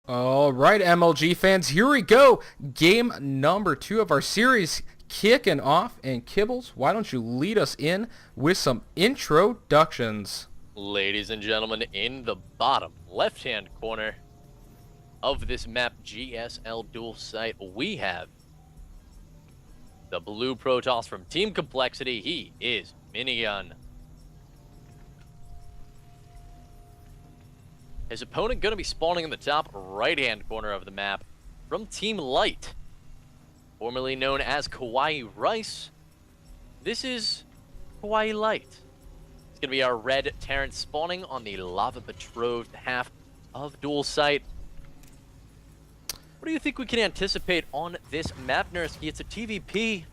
All right, MLG fans, here we go. Game number 2 of our series kicking off. And Kibbles, why don't you lead us in with some introductions? Ladies and gentlemen, in the bottom left-hand corner of this map, GSL dual site, we have the blue Protoss from Team Complexity. He is Minigun. His opponent going to be spawning in the top right-hand corner of the map from Team Light, formerly known as Kawaii Rice. This is Kawaii Light. It's going to be our red Terran spawning on the lava-betrothed half of dual site. What do you think we can anticipate on this map, Nursky? It's a TVP.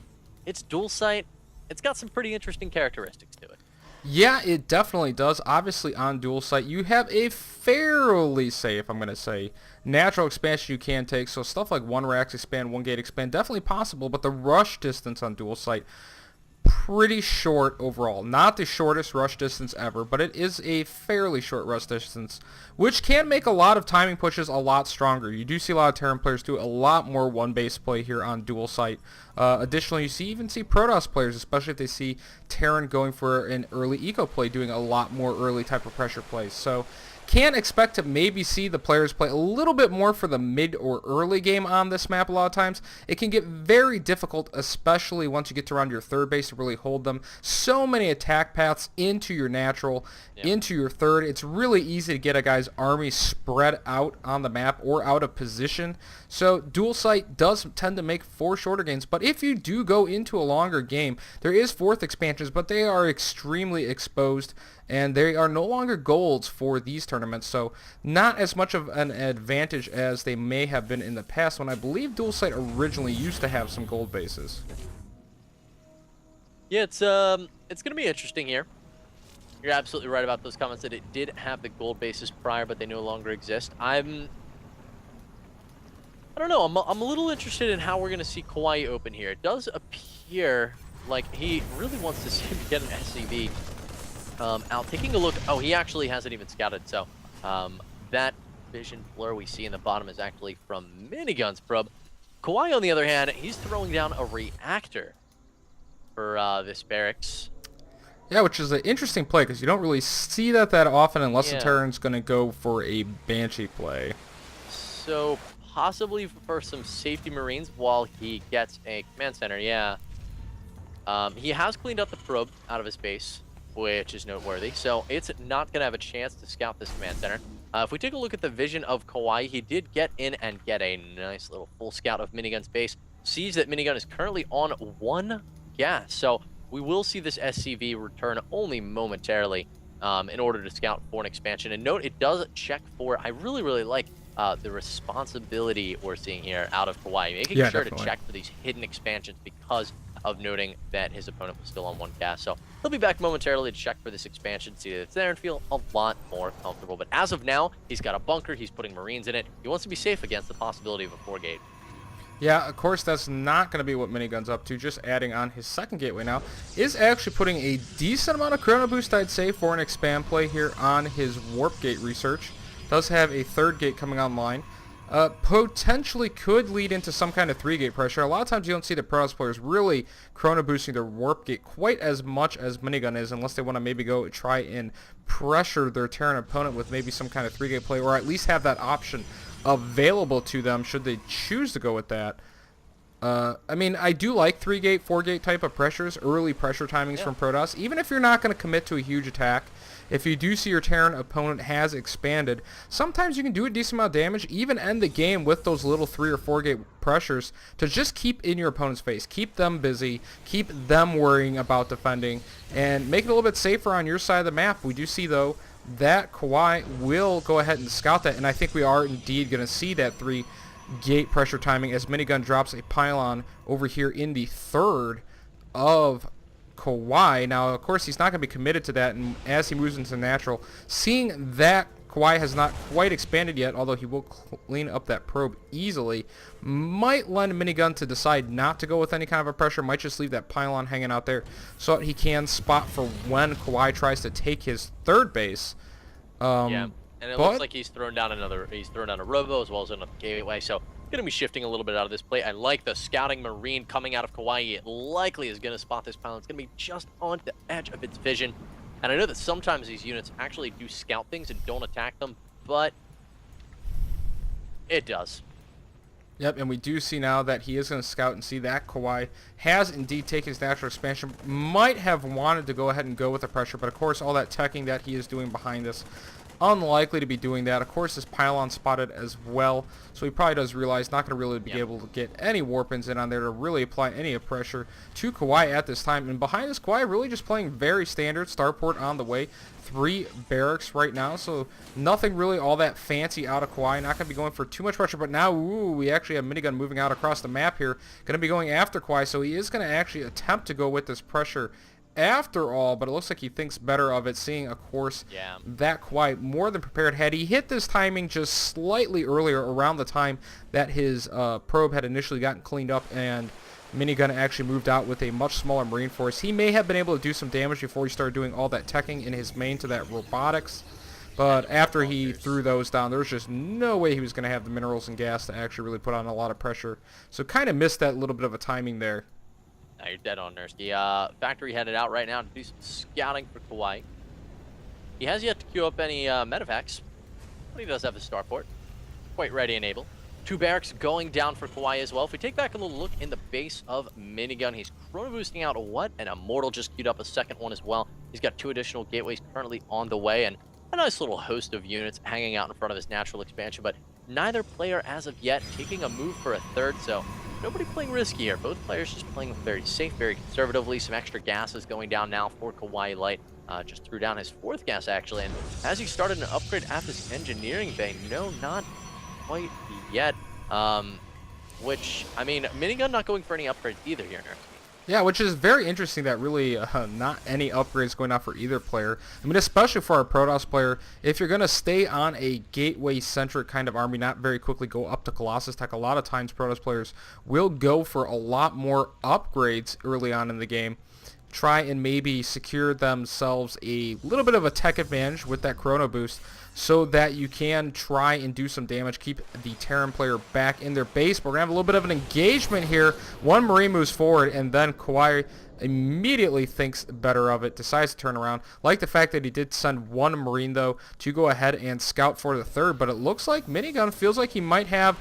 It's dual site. It's got some pretty interesting characteristics to it. Yeah, it definitely does. Obviously, on dual site, you have a fairly safe, I'm going to say, natural expansion you can take. So stuff like one racks expand, one gate expand, definitely possible. But the rush distance on dual site, pretty short overall. Not the shortest rush distance ever, but it is a fairly short rush distance, which can make a lot of timing pushes a lot stronger. You do see a lot of Terran players do a lot more one base play here on dual site. Additionally, you even see Protoss players, especially if they see Terran going for an early eco play, doing a lot more early type of pressure plays. So can expect to maybe see the players play a little bit more for the mid or early game on this map a lot of times. It can get very difficult, especially once you get to around your third base, to really hold them. So many attack paths into your natural, into your third. It's really easy to get a guy's army spread out on the map or out of position. So dual site does tend to make for shorter games, but if you do go into a longer game, there is fourth expansions, but they are extremely exposed, and they are no longer golds for these tournaments, so not as much of an advantage as they may have been in the past, when I believe dual site originally used to have some gold bases. Yeah, it's gonna be interesting here. You're absolutely right about those comments that it did have the gold bases prior, but they no longer exist. I don't know. I'm a little interested in how we're gonna see Kawaii open here. It does appear like he really wants to see him get an SCV. Out taking a look. Oh, he actually hasn't even scouted. So that vision blur we see in the bottom is actually from Minigun's probe. Kawaii, on the other hand, he's throwing down a reactor for this barracks. Yeah, which is an interesting play because you don't really see that often unless the Terran's going to go for a Banshee play. So possibly for some safety Marines while he gets a command center. Yeah. He has cleaned up the probe out of his base, which is noteworthy. So it's not going to have a chance to scout this command center. If we take a look at the vision of Kawaii, he did get in and get a nice little full scout of Minigun's base. Sees that Minigun is currently on one gas. So we will see this SCV return only momentarily in order to scout for an expansion. And note, it does check for, I really like the responsibility we're seeing here out of Kawaii. Making sure to check for these hidden expansions because of noting that his opponent was still on one gas. So he'll be back momentarily to check for this expansion, see that it's there, and feel a lot more comfortable. But as of now, he's got a bunker. He's putting Marines in it. He wants to be safe against the possibility of a 4-gate. Yeah, of course, that's not going to be what Minigun's up to. Just adding on his second gateway now is actually putting a decent amount of Chrono Boost, I'd say, for an expand play here on his Warp Gate research. Does have a third gate coming online. Potentially could lead into some kind of 3-gate pressure. A lot of times you don't see the Protoss players really chrono boosting their warp gate quite as much as Minigun is, unless they want to maybe go try and pressure their Terran opponent with maybe some kind of 3-gate play, or at least have that option available to them should they choose to go with that. I mean, I do like 3-gate, 4-gate type of pressures, early pressure timings from Protoss, even if you're not going to commit to a huge attack. If you do see your Terran opponent has expanded, sometimes you can do a decent amount of damage, even end the game with those little 3 or 4-gate pressures to just keep in your opponent's face, keep them busy, keep them worrying about defending, and make it a little bit safer on your side of the map. We do see, though, that Kawaii will go ahead and scout that, and I think we are indeed going to see that 3-gate pressure timing as Minigun drops a pylon over here in the third of Kawaii. Now, of course, he's not going to be committed to that, and as he moves into natural, seeing that Kawaii has not quite expanded yet, although he will clean up that probe easily, might lend Minigun to decide not to go with any kind of a pressure, might just leave that pylon hanging out there so that he can spot for when Kawaii tries to take his third base. Yeah. And it looks like he's thrown down a robo as well as another gateway. So going to be shifting a little bit out of this play. I like the scouting Marine coming out of Kawaii. It likely is going to spot this pylon. It's going to be just on the edge of its vision. And I know that sometimes these units actually do scout things and don't attack them, but it does. Yep, and we do see now that he is going to scout and see that Kawaii has indeed taken his natural expansion. Might have wanted to go ahead and go with the pressure, but of course all that teching that he is doing behind this, unlikely to be doing that. Of course, this pylon spotted as well, so he probably does realize not going to really be able to get any warp-ins in on there to really apply any pressure to Kawaii at this time. And behind this, Kawaii really just playing very standard. Starport on the way. 3 barracks right now, so nothing really all that fancy out of Kawaii. Not going to be going for too much pressure, but now, we actually have Minigun moving out across the map here. Going to be going after Kawaii, so he is going to actually attempt to go with this pressure after all, but it looks like he thinks better of it, seeing, of course, that Kawaii more than prepared. Had he hit this timing just slightly earlier, around the time that his probe had initially gotten cleaned up and Minigun actually moved out with a much smaller Marine force, he may have been able to do some damage before he started doing all that teching in his main to that robotics. But after he threw those down, there was just no way he was going to have the minerals and gas to actually really put on a lot of pressure. So kind of missed that little bit of a timing there. Now you're dead on, Nursky. Factory headed out right now to do some scouting for Kawaii. He has yet to queue up any medevacs, but he does have his starport. Quite ready and able. 2 barracks going down for Kawaii as well. If we take back a little look in the base of Minigun, he's chrono boosting out an Immortal, just queued up a second one as well. He's got 2 additional gateways currently on the way, and a nice little host of units hanging out in front of his natural expansion, but neither player as of yet taking a move for a third, so nobody playing risky here. Both players just playing very safe, very conservatively. Some extra gas is going down now for Kawaii Light. Just threw down his 4th gas, actually, and as he started an upgrade at this engineering bay, no, not quite yet. Which, I mean, Minigun not going for any upgrades either here, Nerf. Yeah, which is very interesting that really not any upgrades going on for either player. I mean, especially for our Protoss player, if you're going to stay on a gateway-centric kind of army, not very quickly go up to Colossus Tech, a lot of times Protoss players will go for a lot more upgrades early on in the game. Try and maybe secure themselves a little bit of a tech advantage with that chrono boost so that you can try and do some damage, keep the Terran player back in their base. But we're going to have a little bit of an engagement here. One Marine moves forward, and then Kawaii immediately thinks better of it, decides to turn around. Like the fact that he did send 1 Marine, though, to go ahead and scout for the 3rd. But it looks like Minigun feels like he might have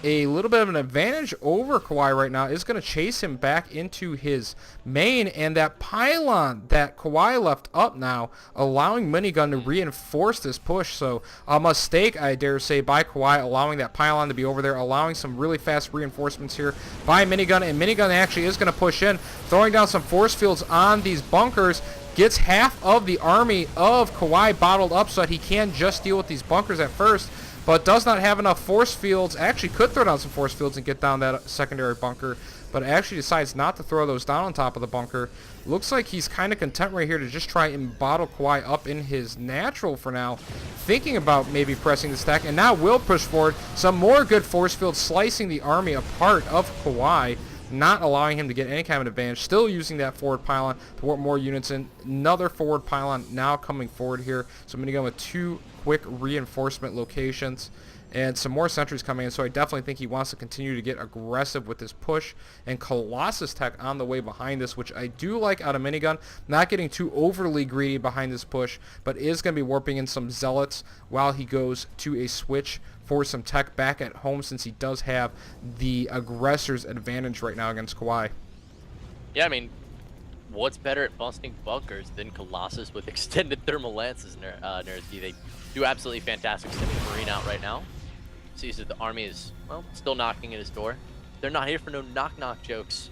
a little bit of an advantage over Kawaii right now. Is going to chase him back into his main, and that pylon that Kawaii left up now, allowing Minigun to reinforce this push. So a mistake, I dare say, by Kawaii, allowing that pylon to be over there, allowing some really fast reinforcements here by Minigun, and Minigun actually is going to push in, throwing down some force fields on these bunkers. Gets half of the army of Kawaii bottled up so that he can just deal with these bunkers at first, but does not have enough force fields. Actually could throw down some force fields and get down that secondary bunker, but actually decides not to throw those down on top of the bunker. Looks like he's kind of content right here to just try and bottle Kawaii up in his natural for now, thinking about maybe pressing the stack, and now will push forward. Some more good force fields slicing the army apart of Kawaii, not allowing him to get any kind of advantage. Still using that forward pylon to warp more units in. Another forward pylon now coming forward here. So I'm going to go with 2 quick reinforcement locations and some more sentries coming in. So I definitely think he wants to continue to get aggressive with this push. And Colossus Tech on the way behind this, which I do like out of Minigun. Not getting too overly greedy behind this push, but is going to be warping in some zealots while he goes to a switch for some tech back at home, since he does have the aggressor's advantage right now against Kawaii. Yeah, I mean, what's better at busting bunkers than Colossus with extended thermal lances, Nersky? They do absolutely fantastic. Sending the Marine out right now. Sees that the army is, well, still knocking at his door. They're not here for no knock-knock jokes.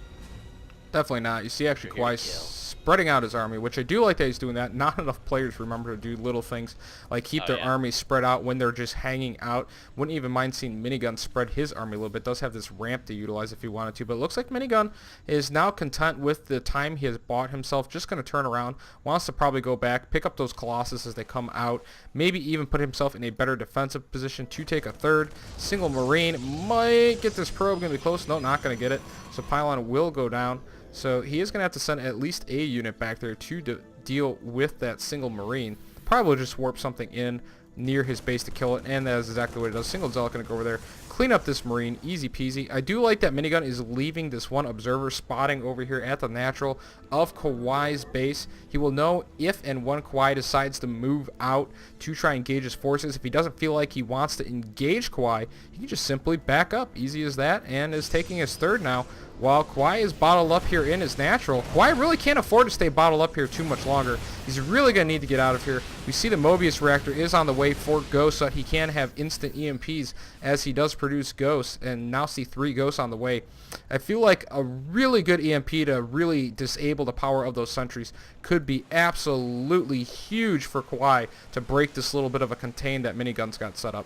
Definitely not. You see actually Kawaii spreading out his army, which I do like that he's doing that. Not enough players remember to do little things like keep their army spread out when they're just hanging out. Wouldn't even mind seeing Minigun spread his army a little bit. Does have this ramp to utilize if he wanted to, but it looks like Minigun is now content with the time he has bought himself. Just going to turn around, wants to probably go back, pick up those Colossus as they come out, maybe even put himself in a better defensive position to take a 3rd. Single Marine might get this probe. Going to be close. No, not going to get it. So pylon will go down. So he is going to have to send at least a unit back there to deal with that single Marine. Probably just warp something in near his base to kill it, and that is exactly what it does. Single Zealot going to go over there, clean up this Marine, easy peasy. I do like that Minigun is leaving this one observer spotting over here at the natural of Kawaii's base. He will know if and when Kawaii decides to move out to try and engage his forces. If he doesn't feel like he wants to engage Kawaii, he can just simply back up, easy as that, and is taking his third now. While Kawaii is bottled up here in his natural, Kawaii really can't afford to stay bottled up here too much longer. He's really going to need to get out of here. We see the Mobius reactor is on the way for Ghost, so that he can have instant EMPs as he does produce Ghosts, and now see 3 Ghosts on the way. I feel like a really good EMP to really disable the power of those sentries could be absolutely huge for Kawaii to break this little bit of a contain that Minigun's got set up.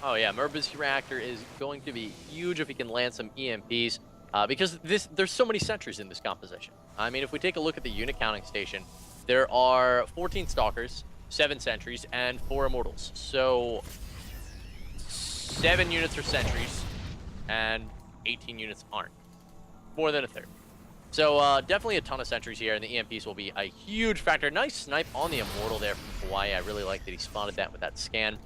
Oh yeah, Mobius reactor is going to be huge if he can land some EMPs. Because there's so many sentries in this composition. I mean, if we take a look at the unit counting station, there are 14 Stalkers, 7 sentries, and 4 Immortals. So 7 units are sentries, and 18 units aren't. More than a third. So definitely a ton of sentries here, and the EMPs will be a huge factor. Nice snipe on the Immortal there from Kawaii. I really like that he spotted that with that scan.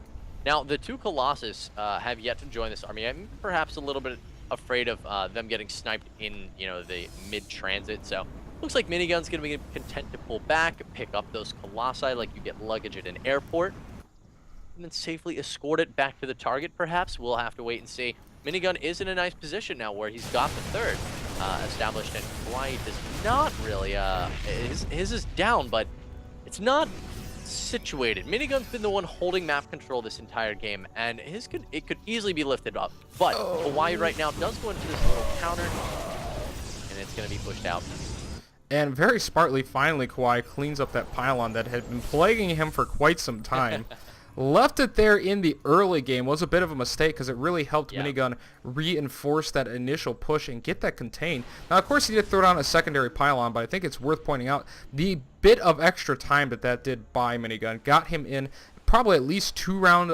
Now, the 2 Colossus have yet to join this army. I'm perhaps a little bit afraid of them getting sniped in, the mid-transit. So looks like Minigun's going to be content to pull back, pick up those Colossi like you get luggage at an airport, and then safely escort it back to the target, perhaps. We'll have to wait and see. Minigun is in a nice position now where he's got the third established, and Kawaii does not really, his is down, but it's not situated. Minigun's been the one holding map control this entire game, and it could easily be lifted up. But Kawaii right now does go into this little counter, and it's going to be pushed out. And very smartly, finally, Kawaii cleans up that pylon that had been plaguing him for quite some time. Left it there in the early game was a bit of a mistake because it really helped Minigun reinforce that initial push and get that contained. Now, of course, he did throw down a secondary pylon, but I think it's worth pointing out the bit of extra time that did buy Minigun got him in probably at least two rounds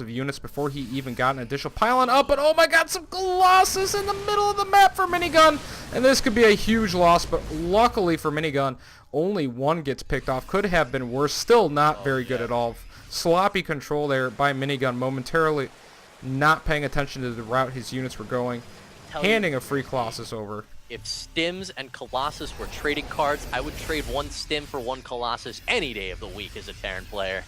of units before he even got an additional pylon up. But oh my God, some Colossus in the middle of the map for Minigun, and this could be a huge loss. But luckily for Minigun, only one gets picked off. Could have been worse. Still not very good at all. Sloppy control there by Minigun, momentarily not paying attention to the route his units were going, handing a free Colossus over. If Stims and Colossus were trading cards, I would trade 1 Stim for 1 Colossus any day of the week as a Terran player.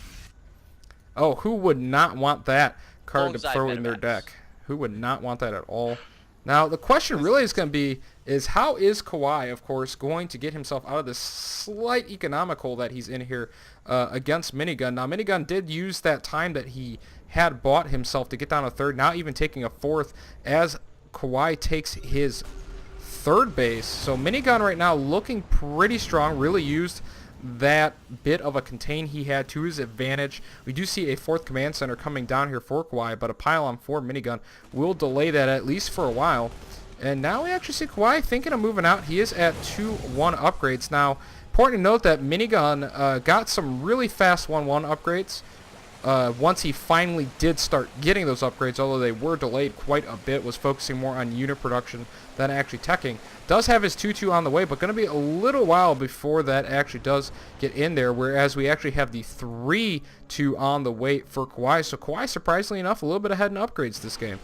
Oh, who would not want that card to throw in their deck? Who would not want that at all? Now, the question really is going to be is how is Kawaii, of course, going to get himself out of this slight economic hole that he's in here against Minigun. Now, Minigun did use that time that he had bought himself to get down a third, now even taking a fourth as Kawaii takes his third base. So Minigun right now looking pretty strong, really used that bit of a contain he had to his advantage. We do see a 4th command center coming down here for Kawaii, but a pylon for Minigun will delay that at least for a while. And now we actually see Kawaii thinking of moving out. He is at 2-1 upgrades. Now, important to note that Minigun got some really fast 1-1 upgrades once he finally did start getting those upgrades, although they were delayed quite a bit, was focusing more on unit production than actually teching. Does have his 2-2 on the way, but going to be a little while before that actually does get in there, whereas we actually have the 3-2 on the way for Kawaii. So Kawaii, surprisingly enough, a little bit ahead in upgrades this game.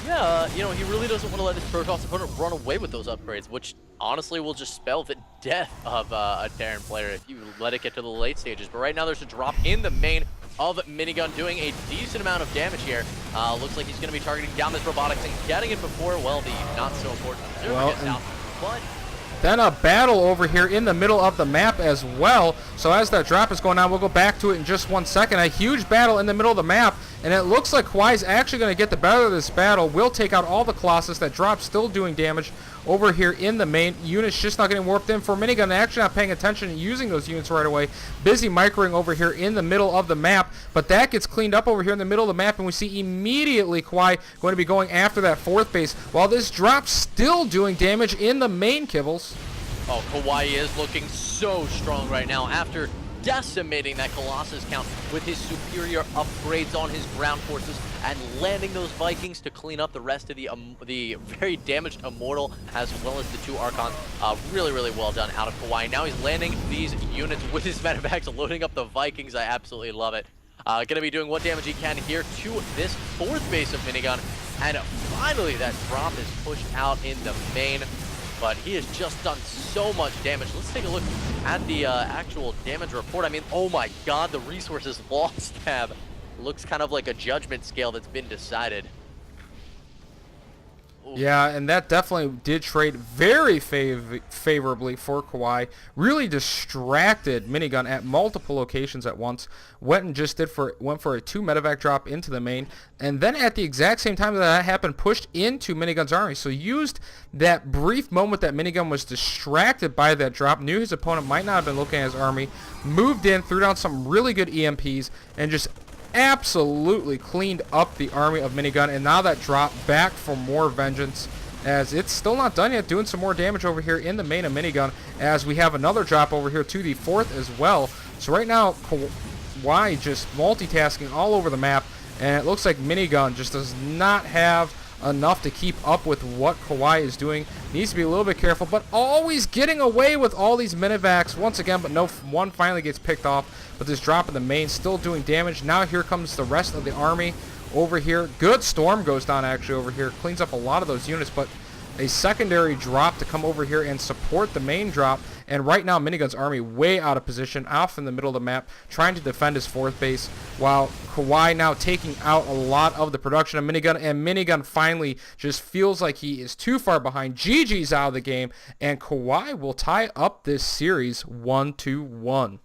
Yeah, he really doesn't want to let his Protoss opponent run away with those upgrades, which honestly will just spell the death of a Terran player if you let it get to the late stages. But right now there's a drop in the main of Minigun doing a decent amount of damage here. Looks like he's going to be targeting down this robotics and getting it before, well, the not so important observer gets out. But then a battle over here in the middle of the map as well. So as that drop is going on, we'll go back to it in just 1 second. A huge battle in the middle of the map, and it looks like Kawaii's actually going to get the better of this battle. Will take out all the Colossus. That drop still doing damage over here in the main. Units just not getting warped in for Minigun. Actually not paying attention and using those units right away. Busy microing over here in the middle of the map, but that gets cleaned up over here in the middle of the map, and we see immediately Kawaii going to be going after that 4th base, while this drop's still doing damage in the main, Kibbles. Oh, Kawaii is looking so strong right now after decimating that Colossus count with his superior upgrades on his ground forces and landing those Vikings to clean up the rest of the very damaged Immortal as well as the 2 Archons. Really, really well done out of Kawaii. Now he's landing these units with his medevacs, loading up the Vikings. I absolutely love it. Gonna be doing what damage he can here to this 4th base of Minigun. And finally that drop is pushed out in the main. But he has just done so much damage. Let's take a look at the actual damage report. I mean, oh my god, the resources lost tab looks kind of like a judgment scale that's been decided. Yeah, and that definitely did trade very favorably for Kawaii. Really distracted Minigun at multiple locations at once. Went for a 2 medevac drop into the main, and then at the exact same time that happened, pushed into Minigun's army. So used that brief moment that Minigun was distracted by that drop, knew his opponent might not have been looking at his army, moved in, threw down some really good EMPs, and just absolutely cleaned up the army of Minigun. And now that drop back for more vengeance, as it's still not done yet, doing some more damage over here in the main of Minigun, as we have another drop over here to the 4th as well. So right now Kawaii just multitasking all over the map, and it looks like Minigun just does not have enough to keep up with what Kawaii is doing. Needs to be a little bit careful, but always getting away with all these minivacs once again, but no, one finally gets picked off. But this drop in the main still doing damage. Now here comes the rest of the army over here. Good storm goes down actually over here. Cleans up a lot of those units, but a secondary drop to come over here and support the main drop. And right now Minigun's army way out of position, off in the middle of the map, trying to defend his 4th base, while Kawaii now taking out a lot of the production of Minigun, and Minigun finally just feels like he is too far behind. GG's out of the game, and Kawaii will tie up this series 1-1.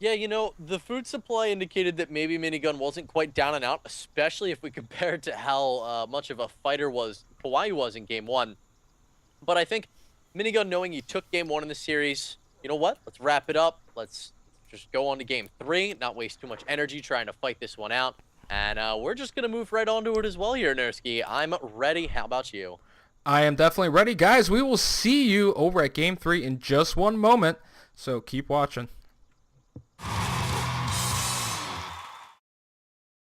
Yeah, you know, the food supply indicated that maybe Minigun wasn't quite down and out, especially if we compare it to how much of a fighter Kawaii was in Game 1. But I think Minigun, knowing he took Game 1 in the series, you know what? Let's wrap it up. Let's just go on to Game 3, not waste too much energy trying to fight this one out. And we're just going to move right on to it as well here, Nurski. I'm ready. How about you? I am definitely ready. Guys, we will see you over at Game 3 in just one moment, so keep watching.